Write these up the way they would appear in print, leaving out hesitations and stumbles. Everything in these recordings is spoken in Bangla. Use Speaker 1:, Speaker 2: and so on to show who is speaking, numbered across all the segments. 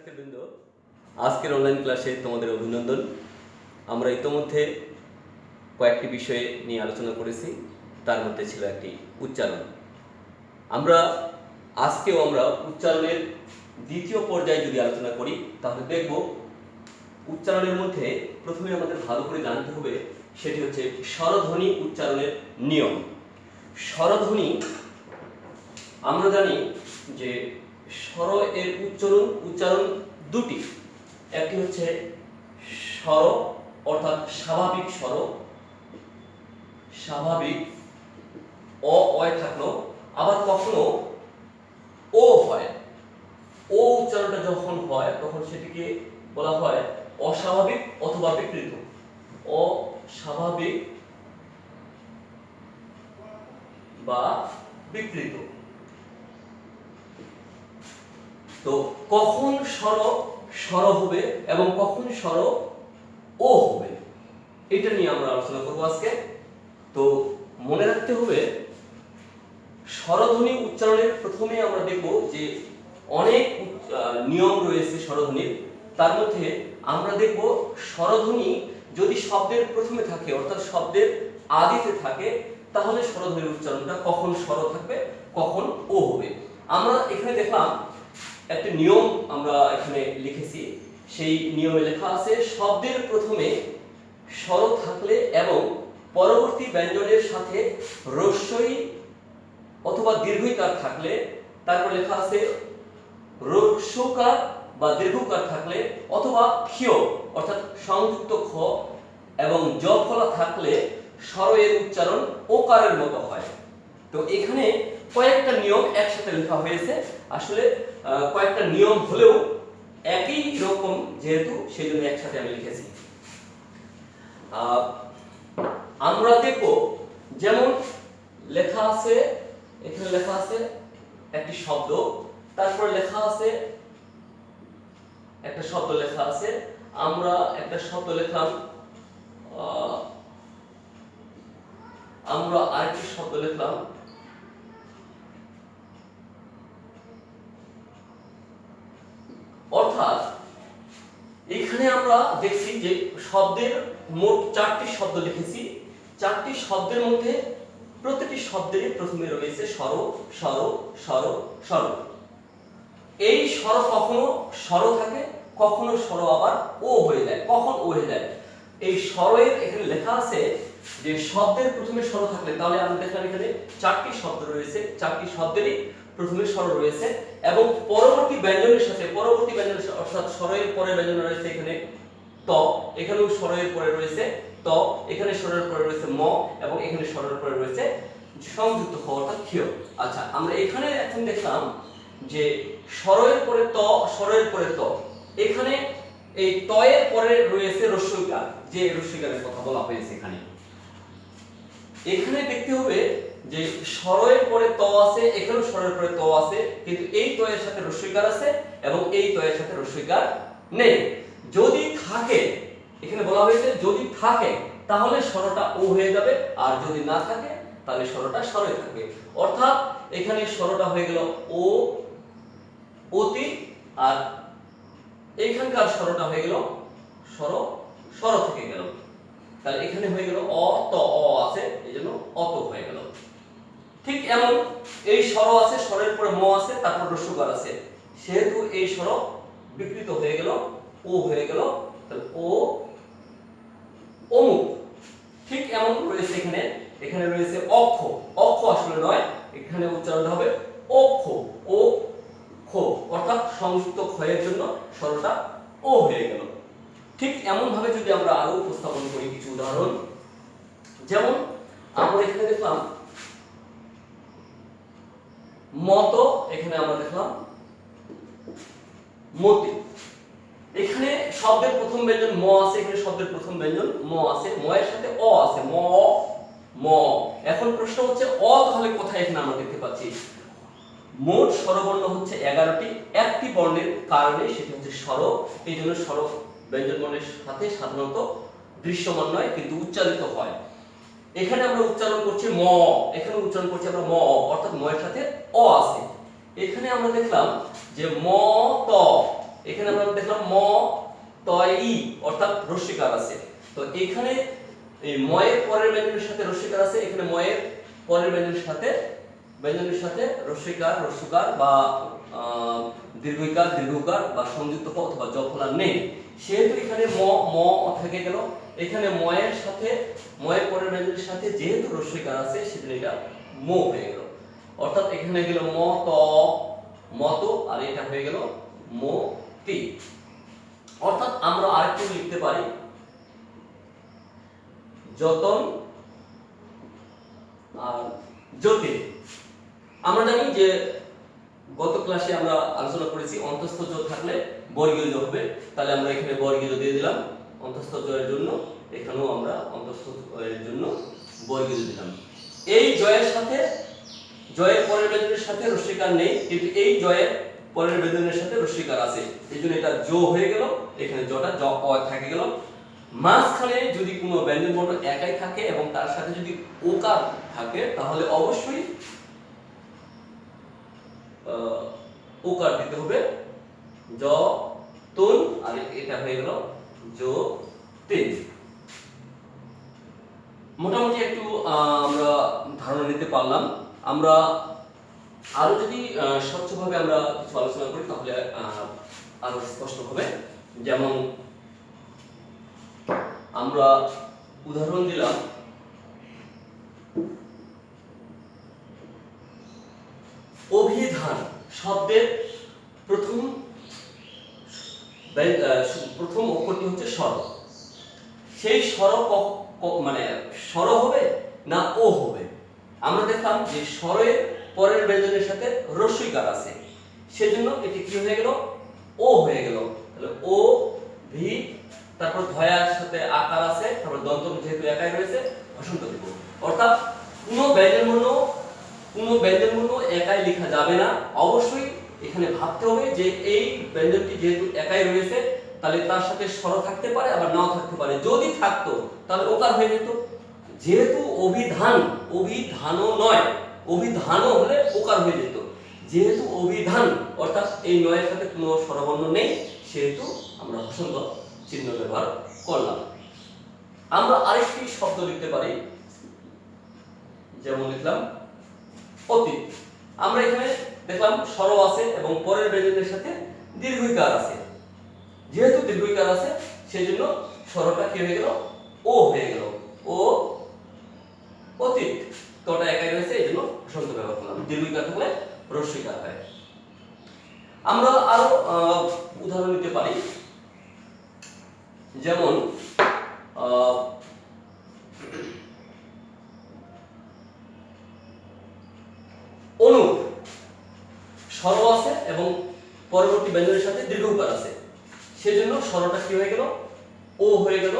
Speaker 1: শিক্ষার্থীবৃন্দ, আজকের অনলাইন ক্লাসে তোমাদের অভিনন্দন। আমরা ইতোমধ্যে কয়েকটি বিষয়ে নিয়ে আলোচনা করেছি, তার মধ্যে ছিল একটি উচ্চারণ। আজকেও আমরা উচ্চারণের দ্বিতীয় পর্যায়ে যদি আলোচনা করি তাহলে দেখব উচ্চারণের মধ্যে প্রথমে আমাদের ভালো করে জানতে হবে সেটি হচ্ছে স্বরধ্বনি উচ্চারণের নিয়ম। স্বরধ্বনি আমরা জানি যে স্বর এর উচ্চারণ দুটি, একটি হচ্ছে স্বর অর্থাৎ স্বাভাবিক স্বর, স্বাভাবিক অয় থাকলো, আবার কখনো ও হয়। ও উচ্চারণটা যখন হয় তখন সেটিকে বলা হয় অস্বাভাবিক অথবা বিকৃত। অস্বাভাবিক বা বিকৃত। তো কখন স্বর হবে এবং কখন স্বর ও হবে এটা নিয়ে আমরা আলোচনা করব আজকে। তো মনে রাখতে হবে স্বরধ্বনি উচ্চারণের প্রথমে আমরা দেখব যে অনেক নিয়ম রয়েছে স্বরধ্বনির। তার মধ্যে আমরা দেখব স্বরধ্বনি যদি শব্দের প্রথমে থাকে অর্থাৎ শব্দের আদিতে থাকে তাহলে স্বরধ্বনির উচ্চারণটা কখন স্বর থাকবে কখন ও হবে। আমরা এখানে দেখলাম একটা নিয়ম আমরা এখানে লিখেছি, সেই নিয়মে লেখা আছে শব্দের প্রথমে স্বর থাকলে এবং পরবর্তী ব্যঞ্জনের সাথে রস্বই অথবা দীর্ঘইকার থাকলে, তারপর লেখা আছে রস্যকার বা দীর্ঘকার থাকলে অথবা ক্ষীয় অর্থাৎ সংযুক্ত খ এবং জ ফলা থাকলে স্বরের উচ্চারণ ওকারের মতো হয়। তো এখানে কয়েকটা নিয়ম একসাথে লেখা হয়েছে, আসলে কয়েকটা নিয়ম হলেও একই রকম যেহেতু সেই জন্য একসাথে আমি লিখেছি। আমরা দেখব যেমন লেখা আছে, এখানে লেখা আছে একটি শব্দ, তারপরে লেখা আছে একটা শব্দ লেখা আছে, আমরা একটা শব্দ লিখলাম, আমরা আরেকটি শব্দ লিখলাম, অর্থাৎ এখানে আমরা দেখছি যে শব্দের মোট 4টি শব্দ লিখেছি। 4টি শব্দের মধ্যে প্রতিটি শব্দেরই প্রথমে রয়েছে স্বর স্বর স্বর স্বর। এই স্বর কখনো স্বর থাকে, কখনো স্বর আবার ও হয়ে যায়। কখন ও হয়ে যায় এই স্বরের এখানে লেখা আছে যে শব্দের প্রথমে স্বর থাকলে, তাহলে আমরা দেখলাম এখানে 4টি শব্দ রয়েছে, 4টি শব্দেরই প্রথমে স্বর রয়েছে এবং পরবর্তী ব্যঞ্জনের সাথে অর্থাৎ স্বরের পরে ব্যঞ্জন রয়েছে এখানে ত, এখানেও স্বরের পরে রয়েছে ত, এখানে স্বরের পরে রয়েছে ম এবং এখানে স্বরের পরে রয়েছে সংযুক্ত খ অর্থাৎ ক্ষীয়। আচ্ছা, আমরা এখানে এখন দেখলাম যে স্বরের পরে ত, স্বরের পরে ত, এখানে এই ত এর পরে রয়েছে রস্যইকার, যে রস্যইকারের কথা বলা হয়েছে এখানে। এখানে দেখতে হবে যে স্বরের পরে ত আছে, এখানেও স্বরের পরে ত আছে, কিন্তু এই ত এর সাথে রস্যইকার আছে এবং এই ত এর সাথে রস্যইকার নেই। যদি থাকে, এখানে বলা হয়েছে যদি থাকে তাহলে স্বরটা ও হয়ে যাবে, আর যদি না থাকে তাহলে স্বরটা স্বরে থাকবে। অর্থাৎ এখানে স্বরটা হয়ে গেল ও অতি, আর এইখানকার স্বরটা হয়ে গেল স্বর স্বর থেকে গেল। তাহলে এখানে হয়ে গেল অ ত, অ আছে এইজন্য অত হয়ে গেল। ঠিক এমন এই স্বর আছে, স্বরের পরে ম আছে, তারপর রস্যকার আছে, সেহেতু এই স্বর বিকৃত হয়ে গেল, ও হয়ে গেল, তাহলে ও অমুক। ঠিক এমন রয়েছে এখানে, এখানে রয়েছে অক্ষ, অক্ষ আসলে নয়, এখানে উচ্চারণটা হবে অক্ষ, ও খ অর্থাৎ সংযুক্ত ক্ষয়ের জন্য স্বরটা ও হয়ে গেল। ঠিক এমন ভাবে যদি আমরা আরো উপস্থাপন করি কিছু উদাহরণ, যেমন আমরা এখানে দেখলাম মত, এখানে আমরা দেখলাম মতি। এখানে শব্দের প্রথম ব্যঞ্জন ম আছে, এখানে শব্দের প্রথম ব্যঞ্জন ম আছে, ম এর সাথে অ আছে, ম ম। এখন প্রশ্ন হচ্ছে অ তাহলে কোথায় এখানে আমরা দেখতে পাচ্ছি? মোট স্বরবর্ণ হচ্ছে 11টি, একটি বর্ণের কারণে সেটা হচ্ছে স্বর, এই জন্য স্বর ব্যঞ্জন বর্ণের সাথে সাধারণত দৃশ্যমান নয় কিন্তু উচ্চারিত হয়। এখানে আমরা উচ্চারণ করছি ম, এখানে উচ্চারণ করছি আমরা ম, অর্থাৎ ম এর সাথে অ আছে। এখানে আমরা দেখলাম যে ম ত, এখানে আমরা তয়ই অর্থাৎ রস্যিকার আছে। তো এখানে এই ময়ের পরের ব্যঞ্জনের সাথে রস্যিকার আছে, এখানে ময়ের পরের ব্যঞ্জনের সাথে রস্যিকার রস্যকার বা দীর্ঘইকার দীর্ঘকার বা সংযুক্ত ক অথবা জ ফলার নেই, সেহেতু এখানে ম থেকে গেল। এখানে ময়ের সাথে ময়ের পরের ব্যঞ্জনের সাথে যেহেতু রস্যইকার আছে সেজন্য এটা ম হয়ে গেল, অর্থাৎ এখানে গেল ম ত মত, আর এটা হয়ে গেল মতি। অর্থাৎ আমরা আরেকটু লিখতে পারি যতন আর যতীন। আমরা জানি যে গত ক্লাসে আমরা আলোচনা করেছি অন্তঃস্থ জ থাকলে বর্গীয় জ হবে, তাহলে আমরা এখানে বর্গীয় জ দিয়ে দিলাম অন্তঃস্থ জ এর জন্য, এখানেও আমরা অন্তঃস্থ এর জন্য বর্গীয় জ দিলাম। এই জয়ের সাথে জয়ের পরের ব্যঞ্জনের সাথে রস্যিকার নেই, কিন্তু এই জয়ের পরের ব্যঞ্জনের সাথে রস্যিকার আছে, এইজন্য এটা জ হয়ে গেল, এখানে জটা জ অ থেকে গেল। মাঝখানে যদি কোনো ব্যঞ্জন বর্ণ একাই থাকে এবং তার সাথে যদি ওকার থাকে তাহলে অবশ্যই ওকার দিতে হবে, জ তুন, আর এটা হয়ে গেল জো তিন। মোটামুটি একটু আমরা ধারণা নিতে পারলাম। আমরা আরো যদি স্বচ্ছভাবে আমরা কিছু আলোচনা করি তাহলে আরো স্পষ্ট হবে। যেমন আমরা উদাহরণ দিলাম অভিধান শব্দের প্রথম অক্ষরটি হচ্ছে স্বর। সেই স্বর মানে স্বর হবে না ও হবে? আমরা দেখলাম যে স্বরের পরের ব্যঞ্জনের সাথে রস্যইকার আছে, সেজন্য এটি কি হয়ে গেল? ও হয়ে গেল। তাহলে ও ভি, তারপর ধয়ার সাথে আকার আছে, তারপর দন্ত যেহেতু একাই রয়েছে হসন্ত দিব। অর্থাৎ কোনো ব্যঞ্জন বর্ণ একাই লেখা যাবে না, অবশ্যই এখানে ভাবতে হবে যে এই ব্যঞ্জনটি যেহেতু একাই রয়েছে তাহলে তার সাথে স্বর থাকতে পারে আবার নাও থাকতে পারে। যদি থাকতো তাহলে ওকার হয়ে যেত। যেহেতু অভিধানও নয়, অভিধানও হলে ওকার হয়ে যেত। যেহেতু অভিধান অর্থাৎ এই নয়ের সাথে কোনো স্বরবর্ণ নেই, সেহেতু আমরা হসন্ত চিহ্ন ব্যবহার করলাম। আমরা আরেকটি শব্দ লিখতে পারি, যেমন লিখলাম অতীত। আমরা এখানে দেখলাম স্বর আছে এবং পরের ব্যঞ্জনের সাথে দীর্ঘইকার আছে। যেহেতু দীর্ঘইকার আছে সেজন্য স্বরটা কি হয়ে গেল? ও হয়ে গেল। ও অতীত, তোটা একাই রয়েছে এইজন্য হসন্ত ব্যবহার করলাম। দীর্ঘইকার থাকলে রস্যইকার হয়। আমরা আরো উদাহরণ নিতে পারি, যেমন অনুপ। স্বর আছে এবং পরবর্তী ব্যঞ্জনের সাথে দীর্ঘইকার আছে, সেজন্য স্বরটা কি হয়ে গেল? ও হয়ে গেল।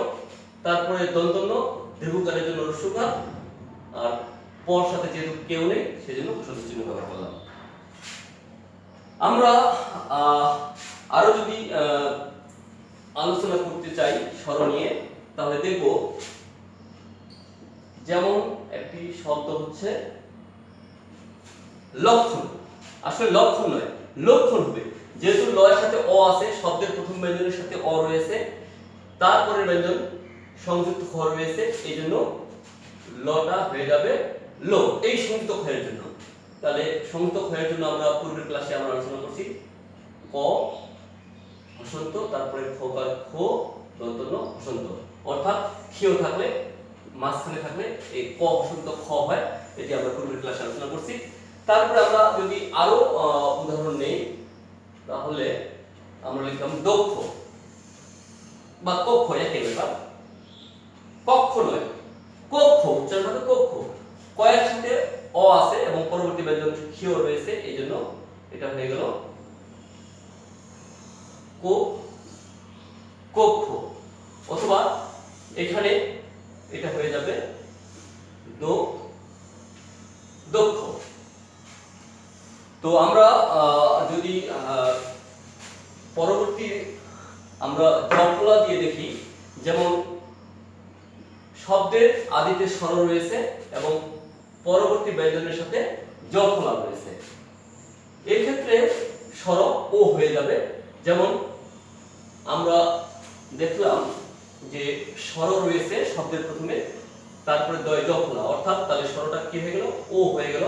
Speaker 1: তারপরে দন্তন্য দীর্ঘকারের জন্য রস্যকার, আর পর সাথে যেহেতু কেউ নেই সেজন্য হসন্ত চিহ্ন ব্যবহার করলাম। আমরা আরো যদি আলোচনা করতে চাই স্বর নিয়ে তাহলে দেখব, যেমন একটি শব্দ হচ্ছে লক্ষণ। আসলে লক্ষণ নয়, লক্ষণ হবে। যেহেতু লয়ের সাথে অ আছে, শব্দের প্রথম ব্যঞ্জনের সাথে অ রয়েছে, তারপরে ব্যঞ্জন সংযুক্ত খ রয়েছে, এই জন্য লটা হয়ে যাবে লো এই সংযুক্ত ক্ষয়ের জন্য। তাহলে সংযুক্ত ক্ষয়ের জন্য আমরা পূর্বের ক্লাসে আমরা আলোচনা করছি ক হসন্ত, তারপরে খকার খো, দন্তন্য হসন্ত। অর্থাৎ ক্ষীয় থাকলে মাঝখানে থাকলে এই ক হসন্ত খ হয়, এটি আমরা পূর্বের ক্লাসে আলোচনা করছি। তারপরে আমরা যদি আরো উদাহরণ নেই তাহলে আমরা লিখলাম দক্ষ বা কক্ষ, একই ব্যাপার। কক্ষ নয়, কক্ষ উচ্চারণ হবে কক্ষ। কয়ের সাথে অ আছে এবং পরবর্তী ব্যঞ্জন ক্ষীয় রয়েছে, এই জন্য এটা হয়ে গেল কক্ষ, অথবা এখানে এটা হয়ে যাবে দক্ষ। তো আমরা যদি পরবর্তী আমরা জফলা দিয়ে দেখি, যেমন শব্দের আদিতে স্বর রয়েছে এবং পরবর্তী ব্যঞ্জনের সাথে জফলা রয়েছে, এই ক্ষেত্রে স্বর ও হয়ে যাবে। যেমন আমরা দেখলাম যে স্বর রয়েছে শব্দের প্রথমে, তারপরে দয় জফলা, অর্থাৎ তাহলে স্বরটা কি হয়ে গেল, ও হয়ে গেল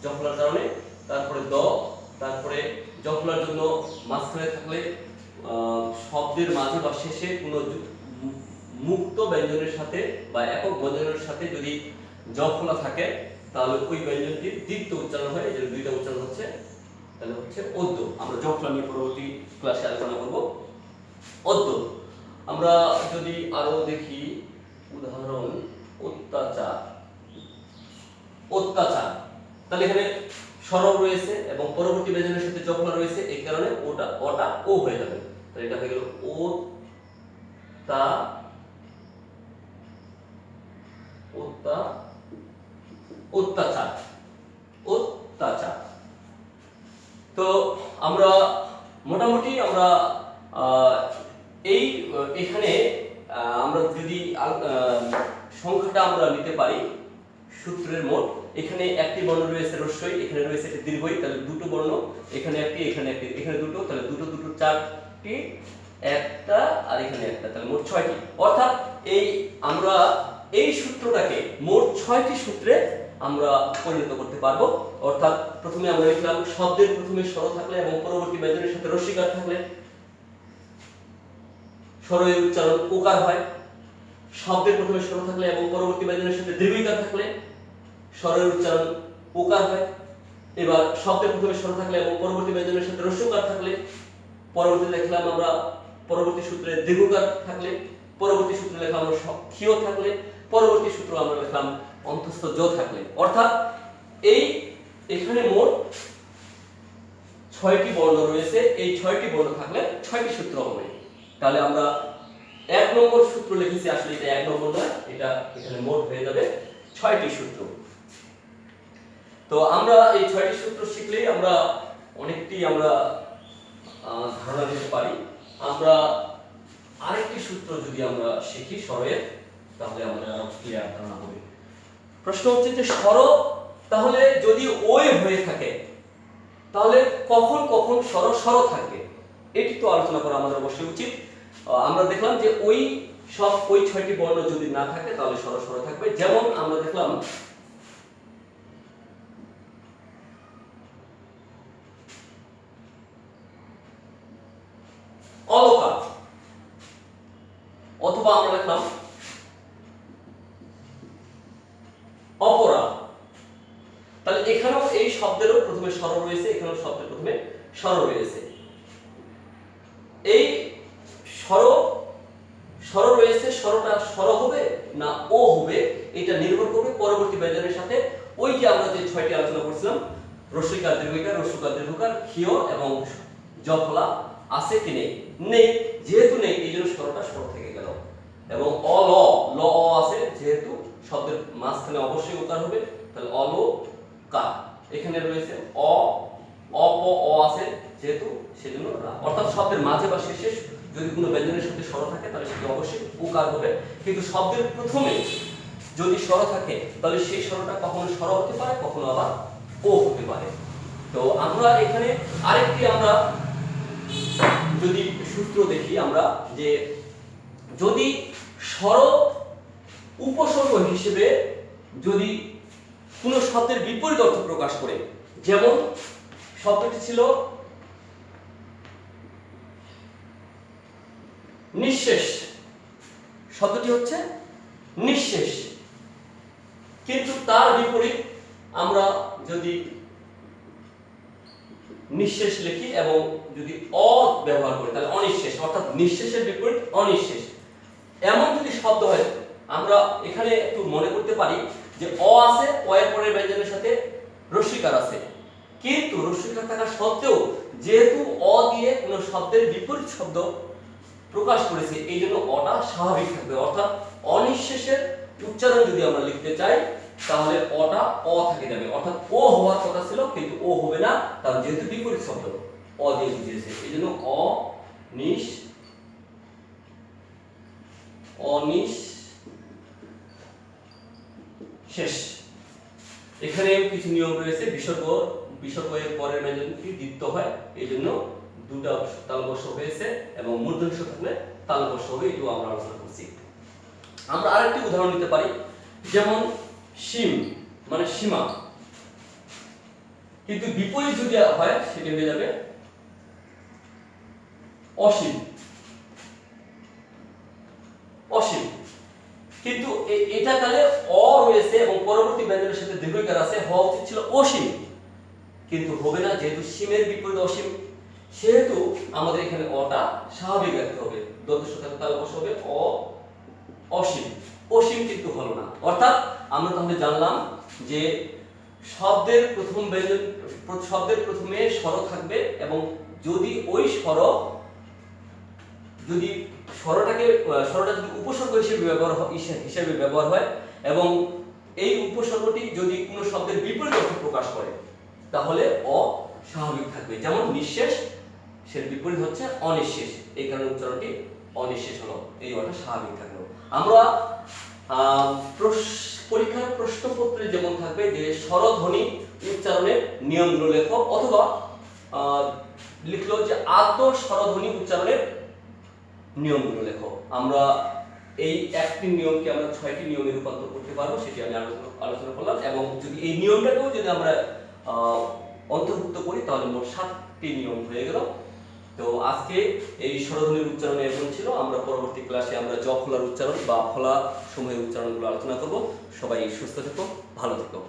Speaker 1: জফলার কারণে, তারপরে দ, তারপরে জফলার জন্য মাঝখানে থাকলে শব্দের মাঝে বা শেষে কোনো মুক্ত ব্যঞ্জনের সাথে বা একক ব্যঞ্জনের সাথে যদি জফলা থাকে তাহলে ওই ব্যঞ্জনটির দ্বিতীয় উচ্চারণ হয়, এই যে দুইটা উচ্চারণ হচ্ছে, তাহলে হচ্ছে অদ্য। আমরা জফলা নিয়ে পরবর্তী ক্লাসে আলোচনা করব। অদ্য আমরা যদি আরো দেখি উদাহরণ, অত্যাচার, অত্যাচার, তাহলে এখানে স্বর রয়েছে এবং পরবর্তী ব্যঞ্জনের সাথে জফলা রয়েছে, এই কারণে ওটা ও হয়ে যাবে, তাহলে এটা হয়ে গেল ও তা অত্যাচার, অত্যাচার। তো আমরা মোটামুটি আমরা এখানে আমরা যদি সংখ্যাটা আমরা নিতে পারি সূত্রের মোট, এখানে একটি বর্ণ রয়েছে রস্যই, এখানে রয়েছে একটি দীর্ঘই, তাহলে দুটো বর্ণ, এখানে একটি, এখানে একটি, এখানে দুটো, তাহলে দুটো দুটো চারটি, একটা আর এখানে একটা, তাহলে মোট 6টি। অর্থাৎ আমরা এই সূত্রটাকে মোট 6টি সূত্রে আমরা পরিণত করতে পারবো। অর্থাৎ প্রথমে আমরা লিখলাম শব্দের প্রথমে স্বর থাকলে এবং পরবর্তী ব্যঞ্জনের সাথে রস্যিকার থাকলে স্বরের উচ্চারণ ওকার হয়। শব্দের প্রথমে স্বর থাকলে এবং পরবর্তী ব্যঞ্জনের সাথে দীর্ঘিকার থাকলে স্বরের উচ্চারণ ওকার হয়। এবার শব্দের প্রথমে স্বর থাকলে এবং পরবর্তী ব্যঞ্জনের সাথে রস্যকার থাকলে পরবর্তীতে লিখলাম আমরা পরবর্তী সূত্রে দীর্ঘকার থাকলে, পরবর্তী সূত্রে লিখলাম আমরা ক্ষীয় থাকলে, পরবর্তী সূত্র আমরা লিখলাম অন্তস্থ জ থাকলে। অর্থাৎ এখানে মোট 6টি বর্ণ রয়েছে, এই 6টি বর্ণ থাকলে 6টি সূত্র হবে। তাহলে আমরা 1 নম্বর সূত্র লিখেছি, আসলে এটা 1 নম্বর নয়, এটা এখানে মোট হয়ে যাবে 6টি সূত্র। তো আমরা এই 6টি সূত্র শিখলেই আমরা অনেকটি ধারণা দিতে পারি। আমরা আরেকটি সূত্র যদি আমরা শিখি স্বরের, তাহলে আমরা আরো ক্লিয়ার ধারণা হবে। প্রশ্ন হচ্ছে যে স্বর তাহলে যদি ওই হয়ে থাকে তাহলে কখন কখন স্বর থাকবে, এটি তো আলোচনা করা আমাদের অবশ্যই উচিত। আমরা দেখলাম যে ওই 6টি বর্ণ যদি না থাকে তাহলে স্বর থাকবে। যেমন আমরা দেখলাম অলকার, অথবা আমরা দেখলাম অপরাধ, তাহলে এখানেও এই শব্দেরও প্রথমে স্বর রয়েছে, এখানেও শব্দের প্রথমে স্বর রয়েছে। এই স্বর রয়েছে, স্বরটা স্বর হবে না ও হবে, এটা নির্ভর করবে পরবর্তী ব্যঞ্জনের সাথে। ওই যে আমরা যে 6টি আলোচনা করছিলাম, রস্যইকার, দীর্ঘইকার, রস্যকার, দীর্ঘকার, ক্ষীয় এবং জফলা আছে কি নেই, নেই। যেহেতু নেই এই জন্য স্বরটা স্বর থেকে গেল। এবং অল ল আছে, যেহেতু শব্দের মাঝখানে অবশ্যই উকার হবে, তাহলে অল কা। এখানে রয়েছে অপ আছে, যেহেতু সেজন্য রা। অর্থাৎ শব্দের মাঝে বা শেষে যদি কোনো ব্যঞ্জনের সাথে স্বর থাকে তাহলে সেটি অবশ্যই উকার হবে। কিন্তু শব্দের প্রথমে যদি স্বর থাকে তাহলে সেই স্বরটা কখনো স্বর হতে পারে, কখনো আবার ও হতে পারে। তো আমরা এখানে আরেকটি আমরা যদি সূত্র দেখি আমরা, যে যদি স্বর উপসর্গ হিসেবে যদি কোনো শব্দের বিপরীত অর্থ প্রকাশ করে, যেমন শব্দটি ছিল নিঃশেষ, শব্দটি হচ্ছে নিঃশেষ, কিন্তু তার বিপরীত আমরা যদি নিঃশেষ লিখি এবং যদি অ ব্যবহার করি তাহলে অনিঃশেষ, অর্থাৎ নিঃশেষের বিপরীত অনিঃশেষ। এমন যদি শব্দ হয়, আমরা এখানে একটু মনে করতে পারি যে অ আছে, অ এর পরের ব্যঞ্জনের সাথে রস্যইকার আছে, কিন্তু রস্যইকার থাকা সত্ত্বেও যেহেতু অ দিয়ে কোনো শব্দের বিপরীত শব্দ প্রকাশ করেছে, এই জন্য অটা স্বাভাবিক থাকবে। অর্থাৎ অনিঃশেষের উচ্চারণ যদি আমরা লিখতে চাই তাহলে অটা অ থেকে যাবে, অর্থাৎ ও হওয়ার কথা ছিল কিন্তু ও হবে না, কারণ যেহেতু বিপরীত শব্দ অ দিয়ে বুঝিয়েছে, এই জন্য অনিঃশেষ। এখানে কিছু নিয়ম রয়েছে, বিসর্গ এর পরের ব্যঞ্জনটি দ্বিত্ব হয়, এই জন্য দুটা তালব্য হয়েছে এবং মূর্ধন্য ষ থাকলে তালব্য হবে, এটাও আমরা আলোচনা করছি। আমরা আরেকটি উদাহরণ নিতে পারি, যেমন সীম মানে সীমা, কিন্তু বিপরীত যদি হয় সেটা হয়ে যাবে অসীম। অসীম কিন্তু এটা কালে অ রয়েছে এবং পরবর্তী ব্যঞ্জনের সাথে দীর্ঘইকার আছে, হওয়া উচিত ছিল অসীম, কিন্তু হবে না, যেহেতু সীমের বিপরীত অসীম, সেহেতু আমাদের এখানে অটা স্বাভাবিক রাখতে হবে, দন্তস্ব থাকলে তালব্য হবে অ অসীম। অসীম কিন্তু হলো না। অর্থাৎ আমরা তাহলে জানলাম যে শব্দের প্রথম ব্যঞ্জন, শব্দের প্রথমে স্বর থাকবে এবং যদি ওই স্বর যদি স্বরটা যদি উপসর্গ হিসেবে ব্যবহার হয় এবং এই উপসর্গটি যদি কোনো শব্দের বিপরীত অর্থ প্রকাশ করে তাহলে অস্বাভাবিক থাকবে। যেমন নিঃশেষ, সের বিপরীত হচ্ছে অনিঃশেষ, এই কারণে উচ্চারণটি অনিঃশেষ হলো, এই অর্থ স্বাভাবিক থাকলো। আমরা পরীক্ষার প্রশ্নপত্রে যেমন থাকবে যে স্বরধ্বনি উচ্চারণের নিয়মগুলো লেখো, অথবা লিখলো যে আদ্য স্বরধ্বনি উচ্চারণের নিয়মগুলো লেখো। আমরা এই একটি নিয়মকে আমরা 6টি নিয়মে রূপান্তর করতে পারবো, সেটি আমি আলোচনা করলাম, এবং যদি এই নিয়মটাকেও যদি আমরা অন্তর্ভুক্ত করি তাহলে মোট 7টি নিয়ম হয়ে গেল। তো আজকে এই স্বরধ্বনির উচ্চারণ এরকম ছিল। আমরা পরবর্তী ক্লাসে আমরা জ ফলার উচ্চারণ বা ফলা সমূহের উচ্চারণগুলো আলোচনা করব। সবাই সুস্থ থেকো, ভালো থেকো।